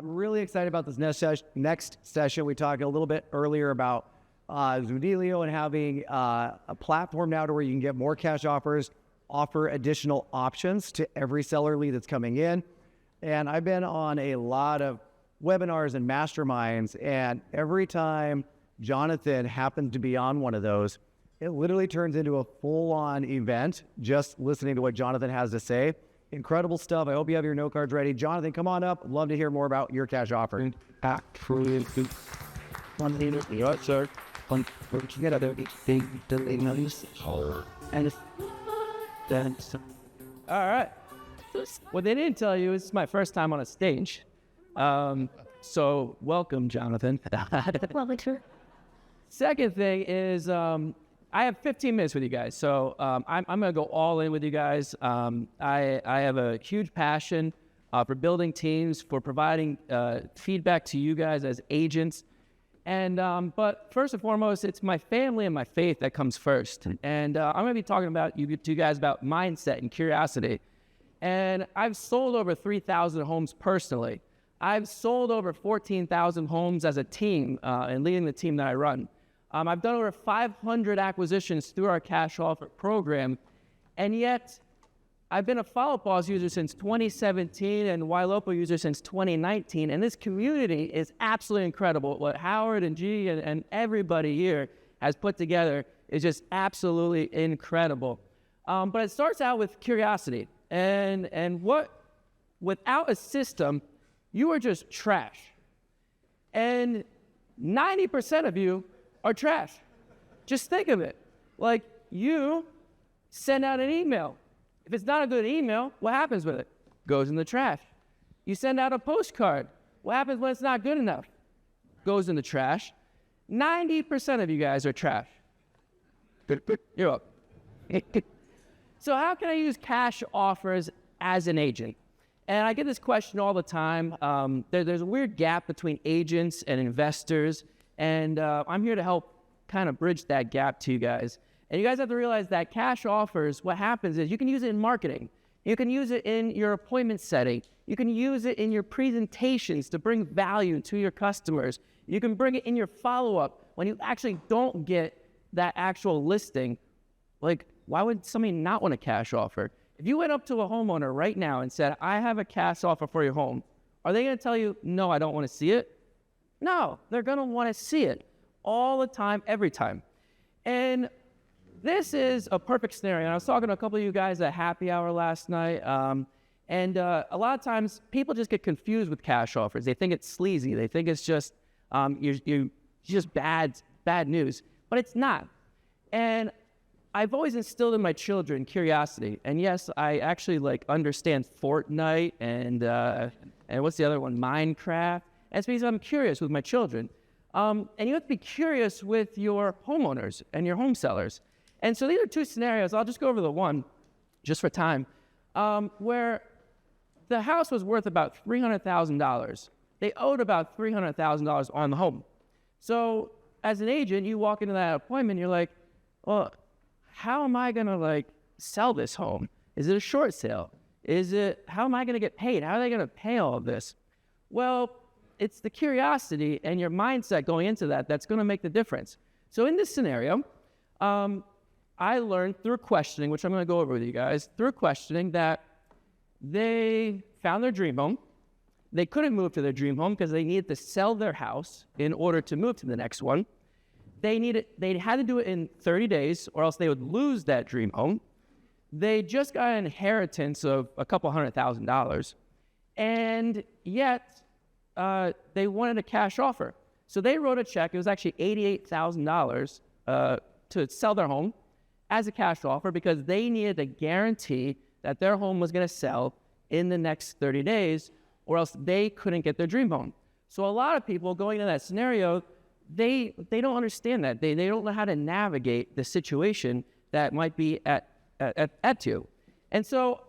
I'm really excited about this next session. We talked a little bit earlier about Zudilio and having a platform now to where you can get more cash offers, offer additional options to every seller lead that's coming in. And I've been on a lot of webinars and masterminds, and every time Jonathan happens to be on one of those, it literally turns into a full-on event just listening to what Jonathan has to say. Incredible stuff. I hope you have your note cards ready. Jonathan, come on up. Love to hear more about your cash offer. All right. What they didn't tell you is it's my first time on a stage. So welcome, Jonathan. Second thing is I have 15 minutes with you guys. So I'm going to go all in with you guys. I have a huge passion for building teams, for providing feedback to you guys as agents. And but first and foremost, it's my family and my faith that comes first. And I'm going to be talking about to you guys about mindset and curiosity. And I've sold over 3,000 homes personally. I've sold over 14,000 homes as a team and leading the team that I run. I've done over 500 acquisitions through our cash offer program. And yet, I've been a Follow Pause user since 2017 and Ylopo user since 2019. And this community is absolutely incredible. What Howard and G and everybody here has put together is just absolutely incredible. But it starts out with curiosity. And without a system, you are just trash. And 90% of you are trash. Just think of it. Like, you send out an email. If it's not a good email, what happens with it? Goes in the trash. You send out a postcard. What happens when it's not good enough? Goes in the trash. 90% of you guys are trash. You're up. So how can I use cash offers as an agent? And I get this question all the time. There's a weird gap between agents and investors, and I'm here to help kind of bridge that gap to you guys. And you guys have to realize that cash offers, what happens is you can use it in marketing. You can use it in your appointment setting. You can use it in your presentations to bring value to your customers. You can bring it in your follow-up when you actually don't get that actual listing. Like, why would somebody not want a cash offer? If you went up to a homeowner right now and said, I have a cash offer for your home, are they going to tell you, no, I don't want to see it? No, they're going to want to see it all the time, every time. And this is a perfect scenario. And I was talking to a couple of you guys at happy hour last night. And a lot of times people just get confused with cash offers. They think it's sleazy. They think it's just, you're just bad news, but it's not. And I've always instilled in my children curiosity. And yes, I actually understand Fortnite and what's the other one? Minecraft. And it's because I'm curious with my children. And you have to be curious with your homeowners and your home sellers. And so these are two scenarios. I'll just go over the one just for time, where the house was worth about $300,000. They owed about $300,000 on the home. So as an agent, you walk into that appointment, you're like, well, how am I going to sell this home? Is it a short sale? How am I going to get paid? How are they going to pay all of this? Well, it's the curiosity and your mindset going into that that's going to make the difference. So in this scenario, I learned through questioning, which I'm going to go over with you guys, through questioning that they found their dream home. They couldn't move to their dream home because they needed to sell their house in order to move to the next one. They had to do it in 30 days or else they would lose that dream home. They just got an inheritance of a couple $100,000, and yet they wanted a cash offer. So they wrote a check. It was actually $88,000 to sell their home as a cash offer because they needed a guarantee that their home was going to sell in the next 30 days or else they couldn't get their dream home. So a lot of people going into that scenario, they don't understand that. They don't know how to navigate the situation that might be at you. And so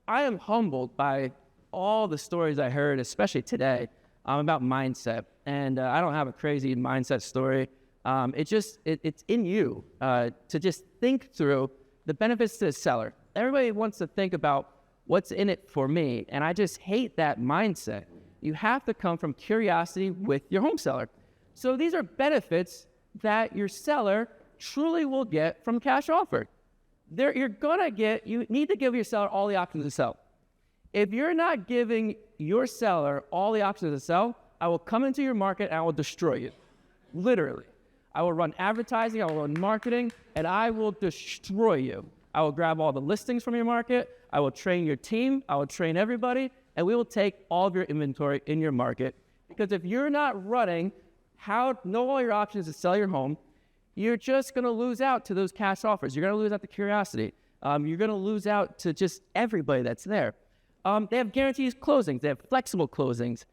I am humbled by all the stories I heard, especially today, about mindset. And I don't have a crazy mindset story. It's in you to just think through the benefits to the seller. Everybody wants to think about what's in it for me, and I just hate that mindset. You have to come from curiosity with your home seller. So these are benefits that your seller truly will get from cash offer. You need to give your seller all the options to sell. If you're not giving your seller all the options to sell, I will come into your market and I will destroy you. Literally. I will run advertising, I will run marketing, and I will destroy you. I will grab all the listings from your market, I will train your team, I will train everybody, and we will take all of your inventory in your market. Because if you're not running know all your options to sell your home, you're just going to lose out to those cash offers. You're going to lose out to curiosity. You're going to lose out to just everybody that's there. They have guaranteed closings. They have flexible closings.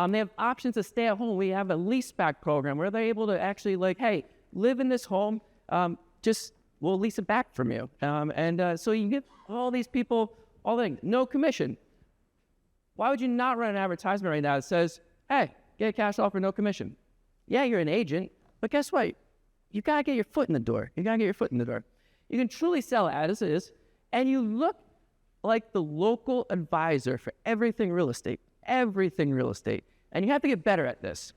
They have options to stay at home. We have a lease-back program where they're able to actually hey, live in this home, we'll lease it back from you. So you get all these people, all the things, no commission. Why would you not run an advertisement right now that says, hey, get a cash offer, no commission? Yeah, you're an agent, but guess what? You got to get your foot in the door. You can truly sell as is, and you look like the local advisor for everything real estate. And you have to get better at this.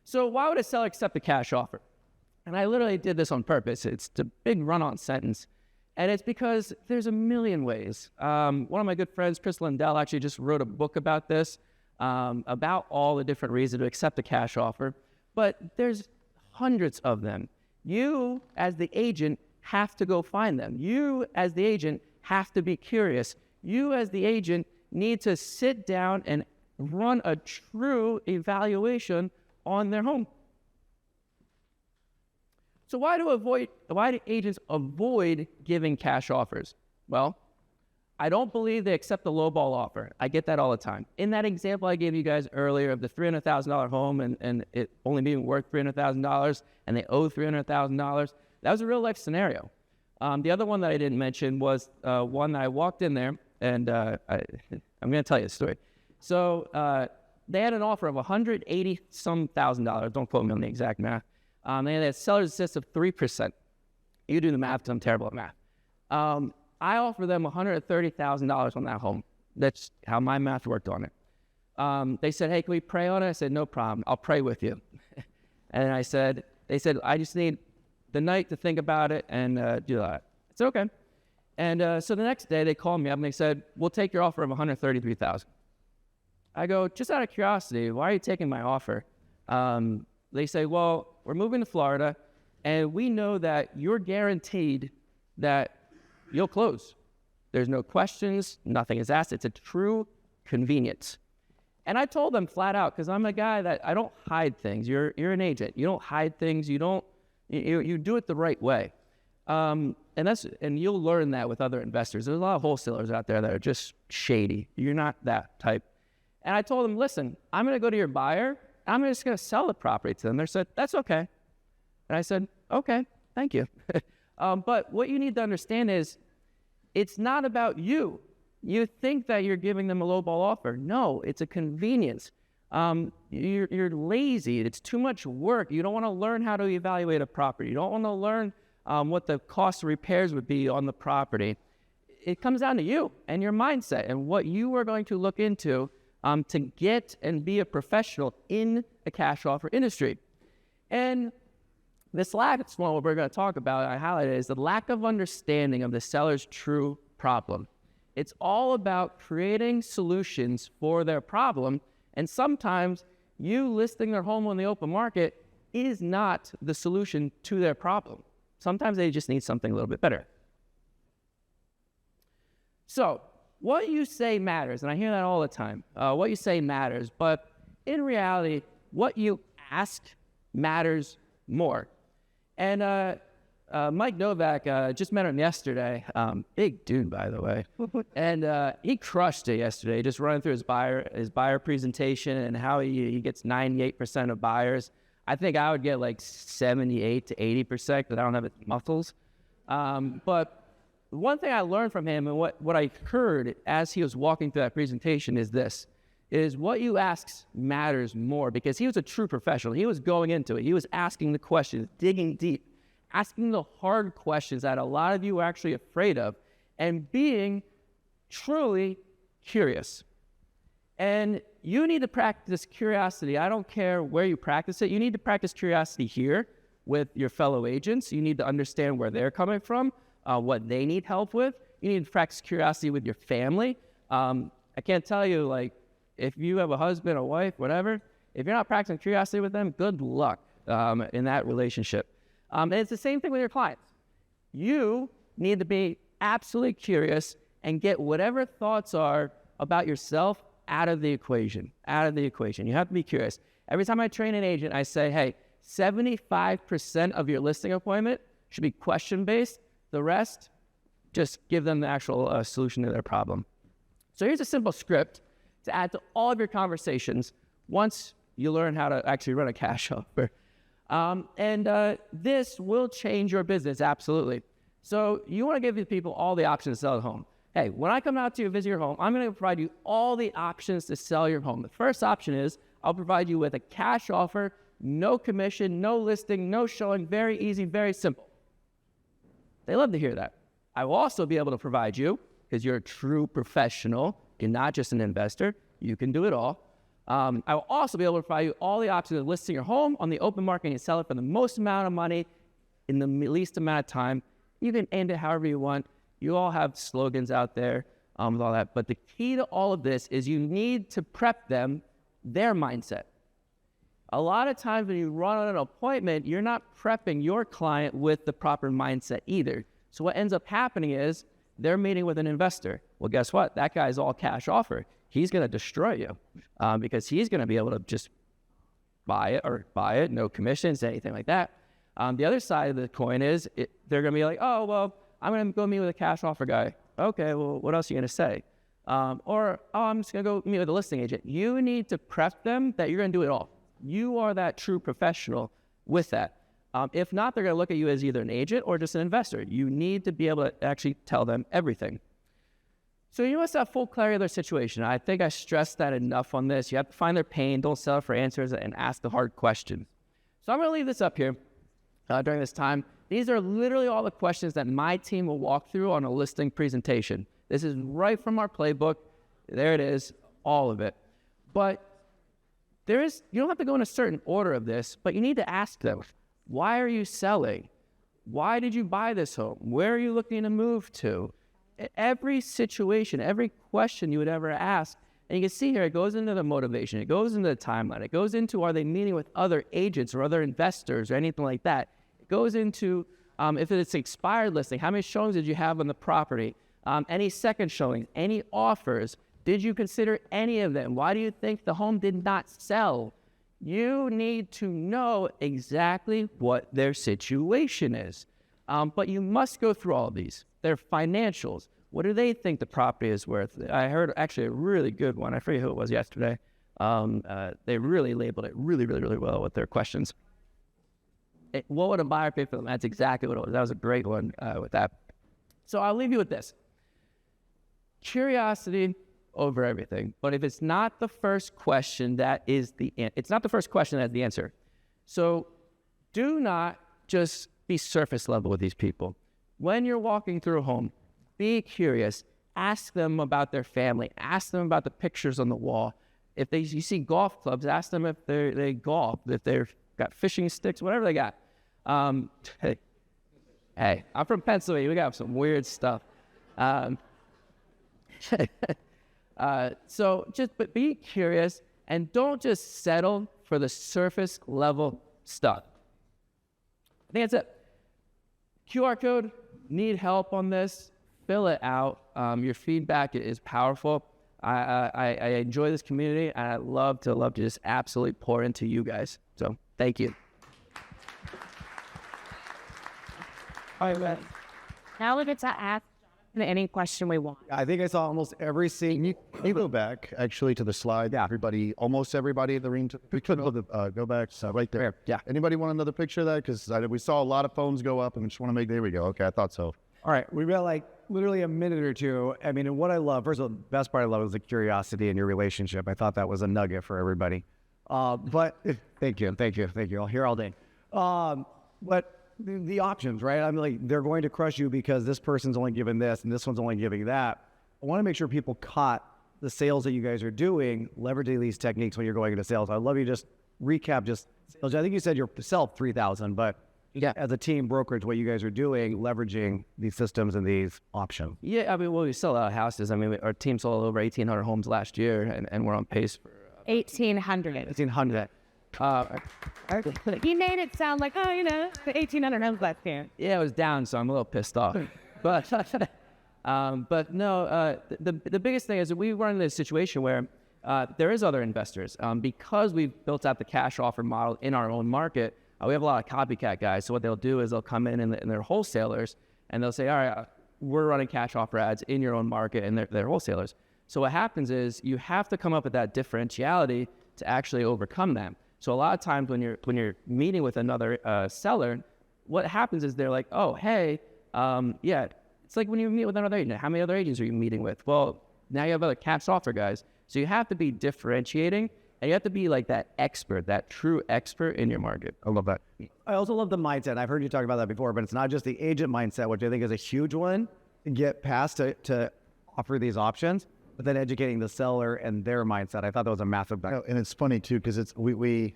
So why would a seller accept a cash offer? And I literally did this on purpose. It's a big run-on sentence. And it's because there's a million ways. One of my good friends, Chris Lindell, actually just wrote a book about this, about all the different reasons to accept a cash offer. But there's hundreds of them. You, as the agent, have to go find them. You, as the agent, have to be curious. You, as the agent, need to sit down and run a true evaluation on their home. So why do agents avoid giving cash offers? Well, I don't believe they accept the lowball offer. I get that all the time. In that example I gave you guys earlier of the $300,000 home and it only being worth $300,000 and they owe $300,000, that was a real life scenario. The other one that I didn't mention was one that I walked in there and I'm going to tell you a story. So they had an offer of $180-some thousand. Don't quote me on the exact math. They had a seller's assist of 3%. You do the math because I'm terrible at math. I offered them $130,000 on that home. That's how my math worked on it. They said, hey, can we pray on it? I said, no problem. I'll pray with you. And they said, I just need the night to think about it and do that. It's okay. And so the next day they called me up and they said, we'll take your offer of $133,000. I go, just out of curiosity, why are you taking my offer? They say, well, we're moving to Florida and we know that you're guaranteed that you'll close. There's no questions, nothing is asked. It's a true convenience. And I told them flat out, because I'm a guy that I don't hide things. You're an agent. You don't hide things. You do it the right way. And you'll learn that with other investors. There's a lot of wholesalers out there that are just shady. You're not that type. And I told them, listen, I'm going to go to your buyer. I'm just going to sell the property to them. They said, that's okay. And I said, okay, thank you. But what you need to understand is it's not about you. You think that you're giving them a lowball offer. No, it's a convenience. You're lazy. It's too much work. You don't want to learn how to evaluate a property. You don't want to learn what the cost of repairs would be on the property. It comes down to you and your mindset and what you are going to look into to get and be a professional in a cash offer industry. And this last one we're going to talk about, I highlighted, is the lack of understanding of the seller's true problem. It's all about creating solutions for their problem, and sometimes you listing their home on the open market is not the solution to their problem. Sometimes they just need something a little bit better. So, what you say matters, and I hear that all the time. What you say matters, but in reality, what you ask matters more. And Mike Novak, just met him yesterday. Big dude, by the way. And he crushed it yesterday, just running through his buyer presentation and how he gets 98% of buyers. I think I would get like 78 to 80% because I don't have muscles. But one thing I learned from him and what I heard as he was walking through that presentation is what you ask matters more, because he was a true professional. He was going into it. He was asking the questions, digging deep, asking the hard questions that a lot of you are actually afraid of, and being truly curious. And you need to practice curiosity. I don't care where you practice it. You need to practice curiosity here with your fellow agents. You need to understand where they're coming from, what they need help with. You need to practice curiosity with your family. I can't tell you, like, if you have a husband, a wife, whatever, if you're not practicing curiosity with them, good luck in that relationship. And it's the same thing with your clients. You need to be absolutely curious and get whatever thoughts are about yourself out of the equation. You have to be curious. Every time I train an agent, I say, hey, 75% of your listing appointment should be question-based. The rest, just give them the actual solution to their problem. So here's a simple script to add to all of your conversations once you learn how to actually run a cash offer. This will change your business, absolutely. So you want to give these people all the options to sell a home. Hey, when I come out to visit your home, I'm going to provide you all the options to sell your home. The first option is I'll provide you with a cash offer, no commission, no listing, no showing, very easy, very simple. They love to hear that. I will also be able to provide you, because you're a true professional, you're not just an investor, you can do it all. I will also be able to provide you all the options of listing your home on the open market and sell it for the most amount of money in the least amount of time. You can end it however you want. You all have slogans out there with all that. But the key to all of this is you need to prep them, their mindset. A lot of times when you run on an appointment, you're not prepping your client with the proper mindset either. So what ends up happening is they're meeting with an investor. Well, guess what? That guy's all cash offer. He's going to destroy you because he's going to be able to just buy it, no commissions, anything like that. The other side of the coin is they're going to be like, oh, well, I'm going to go meet with a cash offer guy. Okay, well, what else are you going to say? I'm just going to go meet with a listing agent. You need to prep them that you're going to do it all. You are that true professional with that. If not, they're going to look at you as either an agent or just an investor. You need to be able to actually tell them everything. So you must have full clarity of their situation. I think I stressed that enough on this. You have to find their pain, don't settle for answers, and ask the hard questions. So I'm going to leave this up here during this time. These are literally all the questions that my team will walk through on a listing presentation. This is right from our playbook. There it is, all of it. But you don't have to go in a certain order of this, but you need to ask them, why are you selling? Why did you buy this home? Where are you looking to move to? Every situation, every question you would ever ask, and you can see here, it goes into the motivation, it goes into the timeline, it goes into, are they meeting with other agents or other investors or anything like that? It goes into, if it's expired listing, how many showings did you have on the property? Any second showings, any offers? Did you consider any of them? Why do you think the home did not sell? You need to know exactly what their situation is. But you must go through all of these. Their financials. What do they think the property is worth? I heard actually a really good one. I forget who it was yesterday. They really labeled it really, really, really well with their questions. What would a buyer pay for them? That's exactly what it was. That was a great one with that. So I'll leave you with this. Curiosity over everything. But if it's not the first question, it's not the first question that's the answer. So do not just be surface level with these people. When you're walking through a home, be curious. Ask them about their family. Ask them about the pictures on the wall. If you see golf clubs, ask them if they golf, if they've got fishing sticks, whatever they got. Hey, I'm from Pennsylvania. We got some weird stuff. So but be curious and don't just settle for the surface level stuff. I think that's it. QR code, need help on this, fill it out. Your feedback is powerful. I enjoy this community, and I love to just absolutely pour into you guys. So thank you. All right, man. Now we get to ask Jonathan any question we want. I think I saw almost every scene. Can you go back actually to the slide? Yeah. Almost everybody in the room took a picture. Go back, right there. Yeah. Anybody want another picture of that? Because we saw a lot of phones go up, and we just want to make. There we go. Okay, I thought so. All right, we've got like literally a minute or two. I mean, and what I love, first of all, the best part I love is the curiosity in your relationship. I thought that was a nugget for everybody. But thank you. I'll hear all day. But the options, right? I'm like, they're going to crush you because this person's only giving this and this one's only giving that. I want to make sure people caught the sales that you guys are doing, leveraging these techniques when you're going into sales. I'd love you to just recap just sales. I think you said yourself 3,000, but as a team brokerage, what you guys are doing, leveraging these systems and these options. Yeah, I mean, well, we sell a lot of houses. I mean, our team sold over 1,800 homes last year, and we're on pace for 1,800. 1,800. He made it sound like, the 1,800 homes last year. Yeah, it was down, so I'm a little pissed off. But no, the biggest thing is that we run into a situation where there is other investors. Because we've built out the cash offer model in our own market, we have a lot of copycat guys. So what they'll do is they'll come in and they're wholesalers, and they'll say, all right, we're running cash offer ads in your own market, and they're wholesalers. So what happens is you have to come up with that differentiality to actually overcome them. So a lot of times when you're meeting with another seller, what happens is they're like, oh, hey, it's like when you meet with another agent. How many other agents are you meeting with? Well, now you have other cash offer guys. So you have to be differentiating, and you have to be like that expert, that true expert in your market. I love that. I also love the mindset. I've heard you talk about that before, but it's not just the agent mindset, which I think is a huge one to get past to offer these options, but then educating the seller and their mindset. I thought that was a massive benefit. And it's funny too, because it's we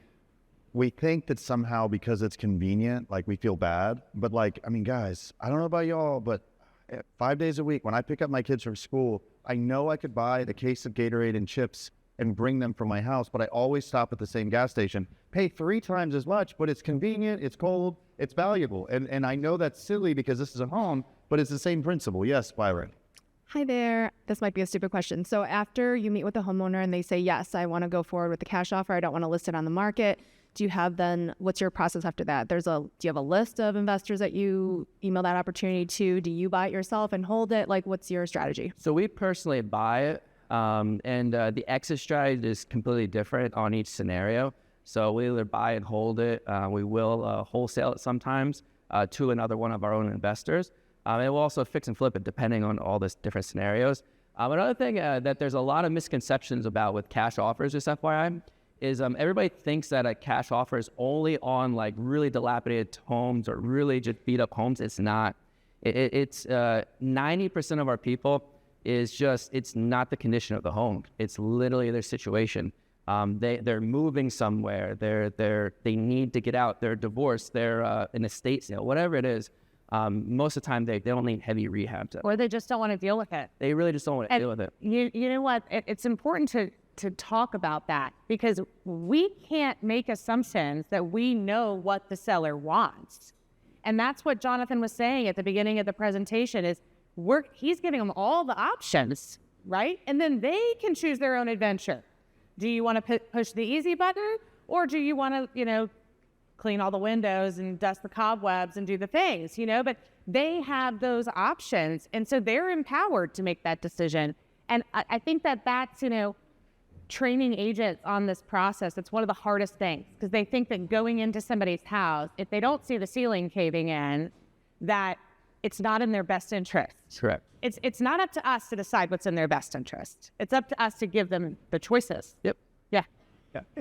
think that somehow because it's convenient, like we feel bad. But like, I mean, guys, I don't know about y'all, but 5 days a week when I pick up my kids from school, I know I could buy the case of Gatorade and chips and bring them from my house, but I always stop at the same gas station, pay 3 times as much, but it's convenient, it's cold, it's valuable. And I know that's silly because this is a home, but it's the same principle. Yes, Byron. Hi there. This might be a stupid question. So after you meet with the homeowner and they say, yes, I want to go forward with the cash offer, I don't want to list it on the market, do you have then, what's your process after that? Do you have a list of investors that you email that opportunity to? Do you buy it yourself and hold it? Like, what's your strategy? So we personally buy it, and the exit strategy is completely different on each scenario. So we either buy and hold it. We will wholesale it sometimes to another one of our own investors. And we'll also fix and flip it depending on all the different scenarios. Another thing that there's a lot of misconceptions about with cash offers, just FYI, is everybody thinks that a cash offer is only on like really dilapidated homes or really just beat up homes. It's not. It's 90% of our people is just, it's not the condition of the home. It's literally their situation. They're moving somewhere. They need to get out. They're divorced. They're in a estate sale, whatever it is. Most of the time they don't need heavy rehab. Or they just don't want to deal with it. They really just don't want to deal with it. You know what? It's important to talk about that because we can't make assumptions that we know what the seller wants. And that's what Jonathan was saying at the beginning of the presentation is he's giving them all the options, right? And then they can choose their own adventure. Do you want to push the easy button or do you want to, clean all the windows and dust the cobwebs and do the things, but they have those options. And so they're empowered to make that decision. And I think that's, training agents on this process, it's one of the hardest things because they think that going into somebody's house, if they don't see the ceiling caving in, that it's not in their best interest. Correct. It's not up to us to decide what's in their best interest. It's up to us to give them the choices. Yep. Yeah.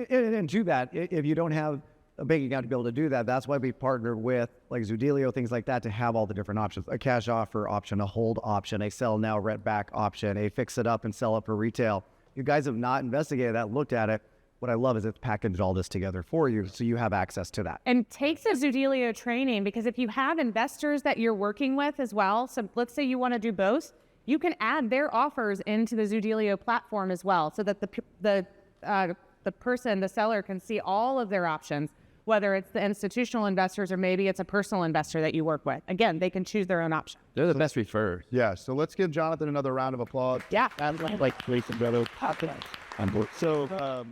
And to that, if you don't have a bank account to be able to do that, that's why we partner with like Zudilio, things like that, to have all the different options: a cash offer option, a hold option, a sell now, rent back option, a fix it up and sell it for retail. You guys have not investigated that, looked at it. What I love is it's packaged all this together for you, so you have access to that. And take the Zudilio training, because if you have investors that you're working with as well, so let's say you want to do both, you can add their offers into the Zudilio platform as well, so that the seller can see all of their options, whether it's the institutional investors or maybe it's a personal investor that you work with. Again, they can choose their own option. They're the best referrers. Yeah, so let's give Jonathan another round of applause. Yeah. Like Jason Brother. So,